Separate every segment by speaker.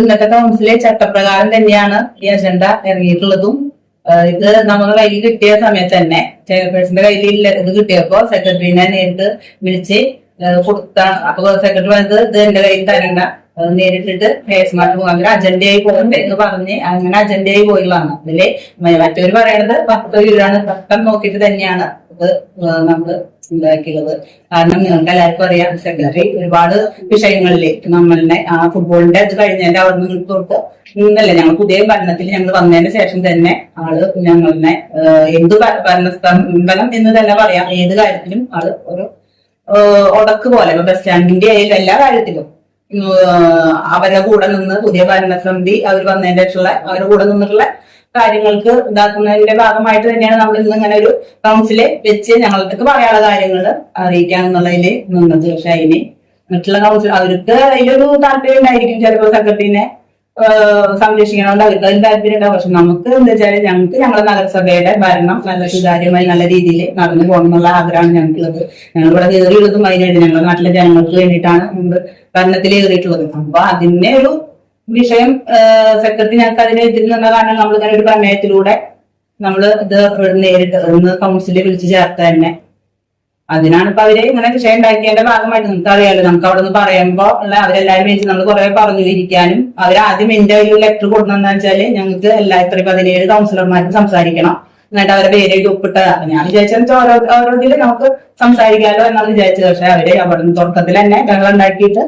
Speaker 1: ഇന്നത്തെ കൗൺസിലെ ചട്ടപ്രകാരം തന്നെയാണ് ഈ അജണ്ട ഇറങ്ങിയിട്ടുള്ളതും. ഇത് നമ്മുടെ കയ്യിൽ കിട്ടിയ സമയത്ത് തന്നെ ചെയർപേഴ്സന്റെ കയ്യിൽ ഇത് കിട്ടിയപ്പോ സെക്രട്ടറിനെ നേരിട്ട് വിളിച്ച് കൊടുത്താണ്. അപ്പൊ സെക്രട്ടറി പറഞ്ഞത് ഇത് എന്റെ കയ്യിൽ തരണ്ട, നേരിട്ടിട്ട് കേസ്മാർക്ക് മുഖാന്തരം അജണ്ടയായി പോകണ്ടേ എന്ന് പറഞ്ഞ് അങ്ങനെ അജണ്ടയായി പോയുള്ളതാണ്. അതില് മറ്റൊരു പറയണത് 10 രൂപയാണ്, പട്ടം നോക്കിയിട്ട് തന്നെയാണ് ഇത് നമ്മള് ഉണ്ടാക്കിയുള്ളത്. കാരണം നിങ്ങൾക്ക് എല്ലാവർക്കും അറിയാം, സെക്രട്ടറി ഒരുപാട് വിഷയങ്ങളില് നമ്മളിനെ ആ ഫുട്ബോളിന്റെ അത് കഴിഞ്ഞതിന്റെ അവിടെ നിന്ന് തൊട്ട് ഇന്നല്ലേ ഞങ്ങൾ പുതിയ ഭരണത്തിൽ ഞങ്ങൾ വന്നതിന് ശേഷം തന്നെ ആള് ഞങ്ങളെ എന്ത് ഭരണസ്തംഭനം എന്ന് തന്നെ പറയാം, ഏത് കാര്യത്തിലും ആള് ഒരു ഉടക്ക് പോലെ ബസ് സ്റ്റാൻഡിന്റെ എല്ലാ കാര്യത്തിലും അവരുടെ കൂടെ നിന്ന് പുതിയ ഭരണസമിതി അവർ വന്നതിന്റെ ശേഷമുള്ള അവരുടെ കൂടെ നിന്നിട്ടുള്ള കാര്യങ്ങൾക്ക് ഇതാക്കുന്നതിന്റെ ഭാഗമായിട്ട് തന്നെയാണ് നമ്മൾ ഇന്ന് ഇങ്ങനെ ഒരു കൗൺസില് വെച്ച് ഞങ്ങൾക്ക് പറയാനുള്ള കാര്യങ്ങൾ അറിയിക്കാന്നുള്ളതിൽ നിന്നത്. പക്ഷെ അതിന് മറ്റുള്ള കൗൺസിൽ അവർക്ക് അതിലൊരു താല്പര്യം ഉണ്ടായിരിക്കും, ചിലപ്പോൾ സെക്രട്ടറിനെ സംരക്ഷിക്കണോണ്ട് അവർക്ക് അതിന് താല്പര്യം ഉണ്ടാവും. പക്ഷെ നമുക്ക് എന്താ വെച്ചാൽ ഞങ്ങൾക്ക് ഞങ്ങളുടെ നഗരസഭയുടെ ഭരണം നല്ല സുതാര്യമായി നല്ല രീതിയിൽ നടന്നു പോകണം എന്നുള്ള ആഗ്രഹമാണ് ഞങ്ങൾക്കുള്ളത്. ഞങ്ങളിവിടെ കയറിയുള്ളതും അതിനായിട്ട് ഞങ്ങളുടെ നാട്ടിലെ ജനങ്ങൾക്ക് വേണ്ടിയിട്ടാണ് മുമ്പ് ഭരണത്തിൽ കയറിയിട്ടുള്ളത്. അപ്പൊ അതിനെ ഒരു വിഷയം സെക്രട്ടറി ഞങ്ങൾക്ക് അതിനെതിരിൽ നിന്ന കാരണം നമ്മൾ ഇങ്ങനെ ഒരു പ്രമേയത്തിലൂടെ നമ്മൾ ഇത് നേരിട്ട് ഒന്ന് കൗൺസിലിൽ വിളിച്ചു ചേർത്ത തന്നെ അതിനാണ് ഇപ്പൊ അവര് ഇങ്ങനെ വിഷയം ഉണ്ടാക്കിയതിന്റെ ഭാഗമായിട്ട് നമുക്ക് അറിയാലോ. നമുക്ക് അവിടെ നിന്ന് പറയുമ്പോ അവരെല്ലാരും വെച്ച് നമ്മൾ കുറെ പറഞ്ഞു ഇരിക്കാനും അവർ ആദ്യം എന്റെ ഒരു ലെറ്റർ കൊടുക്കണമെന്ന് വെച്ചാല് ഞങ്ങൾക്ക് ഇത്രയും 17 കൗൺസിലർമാർക്ക് സംസാരിക്കണം, എന്നിട്ട് അവരെ പേരെഴുതി ഒപ്പിട്ടത്. അപ്പൊ ഞാൻ വിചാരിച്ചാൽ ഓരോന്നിലും നമുക്ക് സംസാരിക്കാമല്ലോ എന്നാണ് വിചാരിച്ചത്. പക്ഷെ അവര് അവിടെ നിന്ന് തുടക്കത്തിൽ തന്നെ ഞങ്ങൾ ഉണ്ടാക്കിയിട്ട്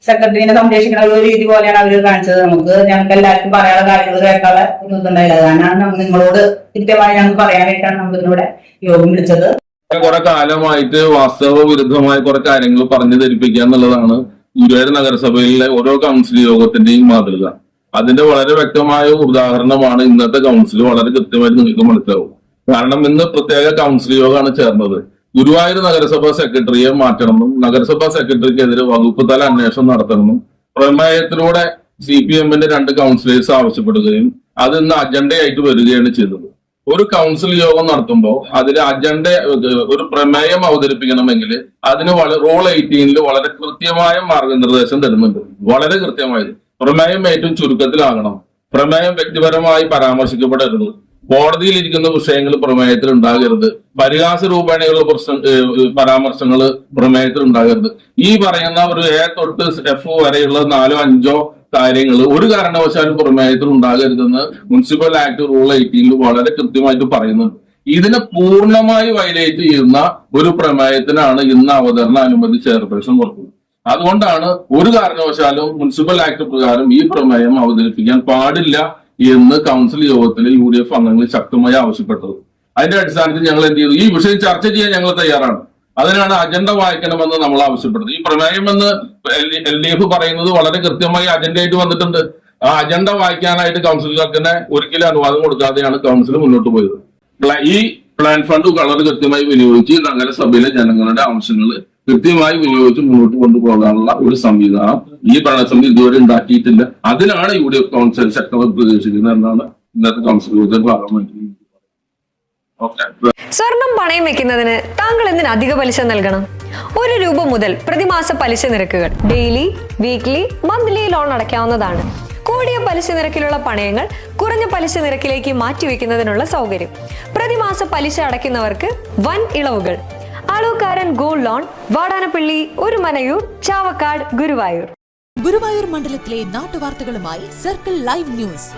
Speaker 1: സെക്രട്ടറിനെ സംരക്ഷിക്കുന്ന ഒരു രീതി പോലെയാണ് അവർ കാണിച്ചത്. ഞങ്ങൾക്ക് എല്ലാവർക്കും പറയാനുള്ള കാര്യങ്ങൾ കേൾക്കാനുള്ള ഇതുണ്ടായില്ല. അതാണ് നിങ്ങളോട് കൃത്യമായി ഞങ്ങൾക്ക് പറയാനായിട്ടാണ് നമ്മൾ ഇതിലൂടെ യോഗം വിളിച്ചത്.
Speaker 2: കുറെ കാലമായിട്ട് വാസ്തവ വിരുദ്ധമായ കുറെ കാര്യങ്ങൾ പറഞ്ഞു ധരിപ്പിക്കുക എന്നുള്ളതാണ് ഗുരുവായൂർ നഗരസഭയിലെ ഓരോ കൗൺസിൽ യോഗത്തിന്റെയും മാതൃക. അതിന്റെ വളരെ വ്യക്തമായ ഉദാഹരണമാണ് ഇന്നത്തെ കൗൺസിൽ. വളരെ കൃത്യമായിട്ട് നിങ്ങൾക്ക് മനസ്സിലാവും. കാരണം ഇന്ന് പ്രത്യേക കൗൺസിൽ യോഗമാണ് ചേർന്നത്. ഗുരുവായൂർ നഗരസഭാ സെക്രട്ടറിയെ മാറ്റണമെന്നും നഗരസഭാ സെക്രട്ടറിക്കെതിരെ വകുപ്പ് തല അന്വേഷണം നടത്തണമെന്നും പ്രമേയത്തിലൂടെ CPM-ന്റെ 2 കൗൺസിലേഴ്സ് ആവശ്യപ്പെടുകയും അത് ഇന്ന് അജണ്ടയായിട്ട് വരികയാണ് ചെയ്തത്. ഒരു കൗൺസിൽ യോഗം നടത്തുമ്പോൾ അതിൽ അജണ്ട ഒരു പ്രമേയം അവതരിപ്പിക്കണമെങ്കിൽ അതിന് റൂൾ 18 വളരെ കൃത്യമായ മാർഗനിർദ്ദേശം തരുന്നുണ്ട്. വളരെ കൃത്യമായത് പ്രമേയം ഏറ്റവും ചുരുക്കത്തിലാകണം, പ്രമേയം വ്യക്തിപരമായി പരാമർശിക്കപ്പെടരുത്, കോടതിയിൽ ഇരിക്കുന്ന വിഷയങ്ങൾ പ്രമേയത്തിൽ ഉണ്ടാകരുത്, പരിഹാസ രൂപേണയുള്ള പരാമർശങ്ങൾ പ്രമേയത്തിൽ ഉണ്ടാകരുത്. ഈ പറയുന്ന ഒരു A തൊട്ട് F വരെയുള്ള 4-5 കാര്യങ്ങൾ ഒരു കാരണവശാലും പ്രമേയത്തിൽ ഉണ്ടാകരുതെന്ന് മുനിസിപ്പൽ ആക്ട് റൂൾ 18 വളരെ കൃത്യമായിട്ട് പറയുന്നുണ്ട്. ഇതിനെ പൂർണ്ണമായി വയലേറ്റ് ചെയ്യുന്ന ഒരു പ്രമേയത്തിനാണ് ഇന്ന് അവതരണ അനുമതി ചെയർപേഴ്സൺ കൊടുക്കുന്നത്. അതുകൊണ്ടാണ് ഒരു കാരണവശാലും മുനിസിപ്പൽ ആക്ട് പ്രകാരം ഈ പ്രമേയം അവതരിപ്പിക്കാൻ പാടില്ല എന്ന് കൗൺസിൽ യോഗത്തിൽ UDF അംഗങ്ങൾ ശക്തമായി ആവശ്യപ്പെട്ടത്. അതിന്റെ അടിസ്ഥാനത്തിൽ ഞങ്ങൾ എന്ത് ചെയ്തു? ഈ വിഷയം ചർച്ച ചെയ്യാൻ ഞങ്ങൾ തയ്യാറാണ്. അതിനാണ് അജണ്ട വായിക്കണമെന്ന് നമ്മൾ ആവശ്യപ്പെടുന്നത്. ഈ പ്രമേയം എന്ന് LDF പറയുന്നത് വളരെ കൃത്യമായി അജണ്ടയായിട്ട് വന്നിട്ടുണ്ട്. ആ അജണ്ട വായിക്കാനായിട്ട് കൗൺസിലർക്കിനെ ഒരിക്കലും അനുവാദം കൊടുക്കാതെയാണ് കൗൺസിൽ മുന്നോട്ട് പോയത്. ഈ പ്ലാൻ ഫണ്ട് വളരെ കൃത്യമായി വിനിയോഗിച്ച് നഗരസഭയിലെ ജനങ്ങളുടെ ആവശ്യങ്ങൾ കൃത്യമായി വിനിയോഗിച്ച് മുന്നോട്ട് കൊണ്ടുപോകാനുള്ള ഒരു സംവിധാനം ഈ ഭരണസമിതി ഇതുവരെ ഉണ്ടാക്കിയിട്ടില്ല. അതിനാണ് UDF കൗൺസിൽ ശക്തമായി പ്രതീക്ഷിക്കുന്നത് എന്നാണ് ഇന്നത്തെ കൗൺസിൽ യോഗത്തിന്റെ ഭാഗമായിട്ട്.
Speaker 3: സ്വർണം പണയം വെക്കുന്നതിന് താങ്കൾ എന്തിന് അധിക പലിശ നൽകണം? 1 രൂപ മുതൽ പ്രതിമാസ പലിശ നിരക്കുകൾ ഡെയിലി, വീക്ക്ലി, മന്ത്ലി ലോൺ അടയ്ക്കാവുന്നതാണ്. കൂടിയ പലിശ നിരക്കിലുള്ള പണയങ്ങൾ കുറഞ്ഞ പലിശ നിരക്കിലേക്ക് മാറ്റിവെക്കുന്നതിനുള്ള സൗകര്യം, പ്രതിമാസ പലിശ അടയ്ക്കുന്നവർക്ക് വൻ ഇളവുകൾ. Aalukkaran gold loan, Vadanappally, Orumanayur, Chavakkad, Guruvayur.
Speaker 4: ഗുരുവായൂർ മണ്ഡലത്തിലെ നാട്ടുവാർത്തകളുമായി സർക്കിൾ ലൈവ് ന്യൂസ്.